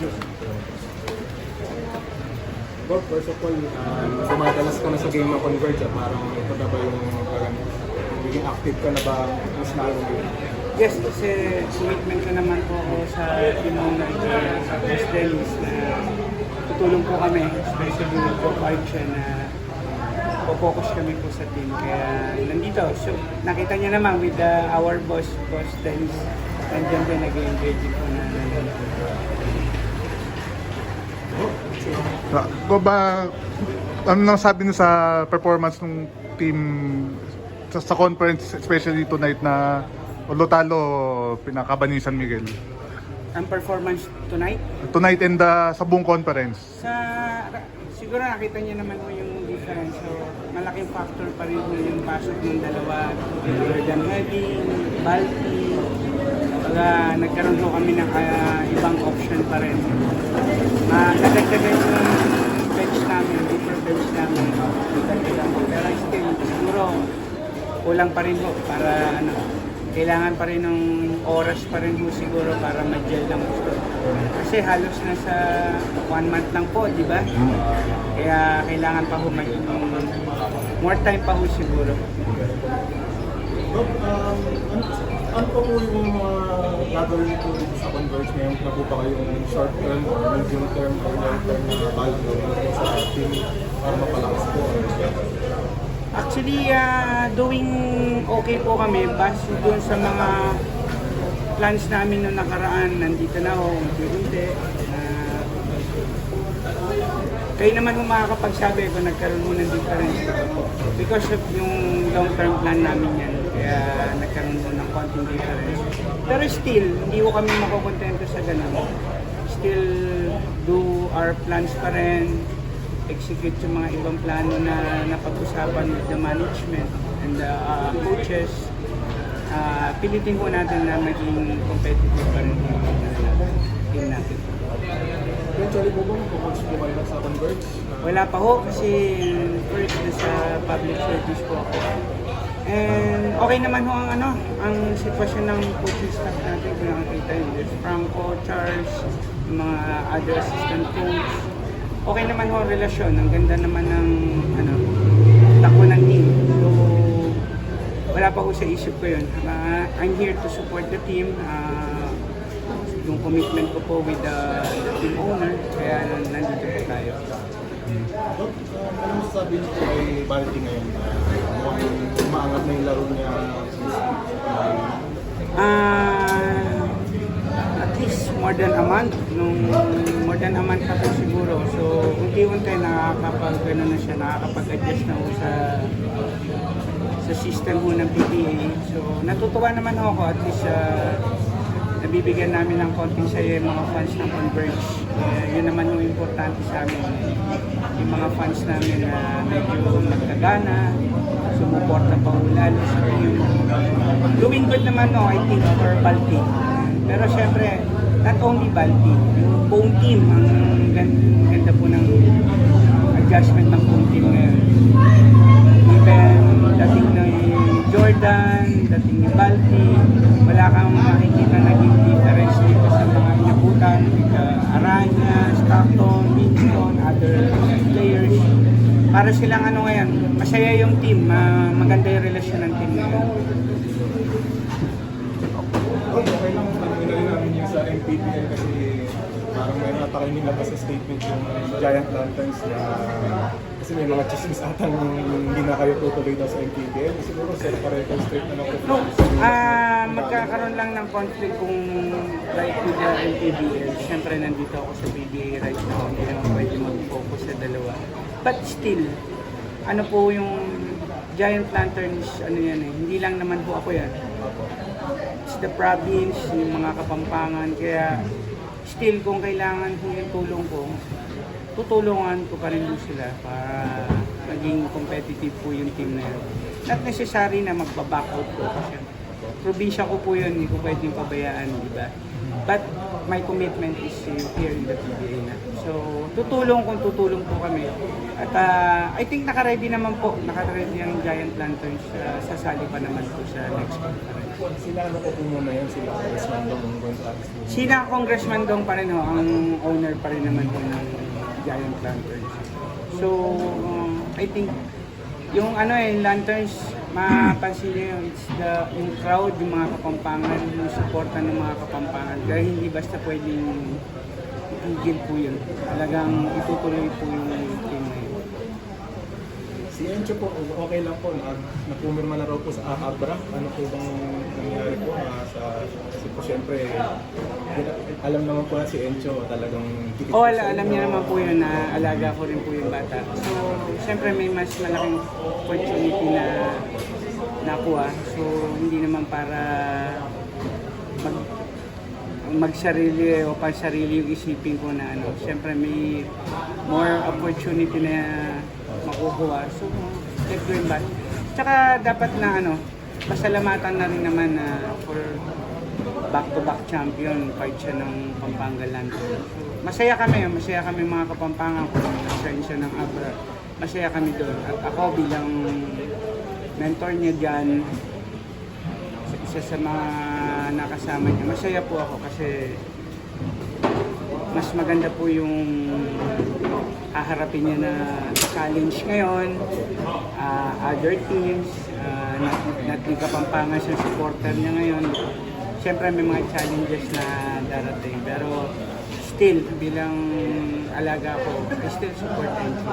Bob, first of all, dumadalas ka na sa game ng Converge at parang ito na ba yung naging active ka na ba mas na game? Yes, kasi commitment ko naman po ako sa team owner sa West Dennis na tutulong po kami, especially with Bob Archer na focus kami po sa team. Kaya nandito, so nakita niya naman with our boss Dennis, nandiyan din nag-engage po na nandito. Ba, ano nang sabi niyo sa performance ng team sa conference, especially tonight na talo pinakaban ni San Miguel? Ang performance tonight? Tonight and sa buong conference. Siguro nakita niyo naman mo yung difference. So, malaking factor pa rin yung pasok ng dalawa. Jordan Heading, Balti. Pagka nagkaroon po kami ng ibang option pa rin. Nadagdagan yung bench namin, deeper bench namin. Pero still, siguro kulang pa rin po para kailangan pa rin ng oras pa rin po siguro para mag-gel lang gusto. Kasi halos na sa 1 month lang po, di ba? Kaya kailangan pa po more time pa po siguro. Bob, ano pa po yung mga gagawin po sa Converge ngayon na po ba kayong short term or medium term or long term na value sa team para mapalakas po? Actually, doing okay po kami base doon sa mga plans namin noong nakaraan. Nandito na ako, unti-unti. Kayo naman kung makakapagsabi kung nagkaroon mo ng difference po. Because of yung long-term plan namin yan, kaya nagkaroon mo ng konting difference. Pero still, hindi ko kami makukontento sa ganun. Still do our plans pa rin, execute yung mga ibang plano na napag-usapan with the management and the coaches. Pilitin ko natin na maging competitive pa rin yung team natin. Eventually po ba mag-coach po kayo sa Converge? Wala pa ho kasi first sa public service po ako. And okay naman ho ang sitwasyon ng coaching staff natin kung nakakita yun. There's Franco, Charles, yung mga other assistant coach. Okay naman ho ang relasyon. Ang ganda naman ng takbo ng team. So, wala pa ho sa isip ko yun. I'm here to support the team. Yung commitment ko po with the team owner, kaya nandito po tayo. Bob, ano masasabi niyo po kay Balti ngayon? Mukhang umaangat na yung laro niya. At least more than a month. More than a month pa po siguro. So, unti-unti nakakapag-adjust na po sa system po ng PBA. So, natutuwa naman ako at least nabibigyan namin ng konting saya yung mga fans ng Converge. Yun naman yung importante sa amin. Yung mga fans namin na medyo magkagana, sumuporta pa lalo sa team. Doing good naman I think for Balti. Pero syempre, not only Balti, yung buong team, ang ganda po ng adjustment ng buong team ngayon. Even dating ni Jordan, dating ni Balti, wala kang makikita naging difference dito sa mga inabutan, Aranya, Stockton, Minton, other players. Para silang ngayon, masaya yung team, maganda yung relasyon ng team ngayon. Okay lang, inayin namin yung sa MPBL kasi parang may napakingin na sa statement yung Giant Lanterns na kasi may mga chismis atang hindi na kayo tutuloy daw sa MPBL. Siguro sila pareho straight na lang. No, magkakaroon lang ng conflict kung like with the MPBL. Siyempre nandito ako sa PBA right now, hindi naman pwede mag-focus sa dalawa. But still, ano po yung Giant Lanterns, yan hindi lang naman po ako yan. It's the province, yung mga kapampangan, kaya still kung kailangan po yung tulong ko, tutulungan ko pa rin sila para maging competitive po yung team na yun. Not necessary na magbaback out ko kasi probinsya ko po yun, hindi ko pwedeng pabayaan, di ba? But my commitment is here in the PBA na. So, tutulong po kami. At I think naka-ready naman po, naka-ready ang Giant Lanterns, sasali pa naman po sa next conference. Sila ano po muna yun, sila Congressman Dong Gonzales. Sina Congressman Dong pa rin ho, ang owner pa rin naman ho ng Giant Lanterns. So, I think, yung lanterns, mapansin nyo yun, it's yung crowd, yung mga Kapampangan, yung suporta ng mga Kapampangan. Dahil hindi basta pwedeng itigil po yun. Talagang itutuloy po yung team na yun. Si Encho po, okay lang po, napumirma na raw po sa Abra. Ano po bang nangyari po kasi po syempre, alam naman po na si Encho talagang dikit po sa Alam inyo. niya naman po yun na alaga ko rin po yung bata. So, siyempre may mas malaking opportunity na nakuha. So, hindi naman para magsarili o pansarili yung isipin ko na siyempre may more opportunity na makukuha. So, let go yung bata. Tsaka dapat na pasalamatan na rin naman na for back-to-back champion, fight siya ng Pampanga Lanterns. Masaya kami mga Kapampangan kung nag-sign siya ng Abra. Masaya kami doon. At ako bilang mentor niya dyan, isa sa mga nakasama niya, masaya po ako kasi mas maganda po yung haharapin niya na challenge ngayon, other teams, not yung Kapampangan siya, supporter niya ngayon. Siyempre may mga challenges na darating, pero still, bilang alaga ko, I still support NC.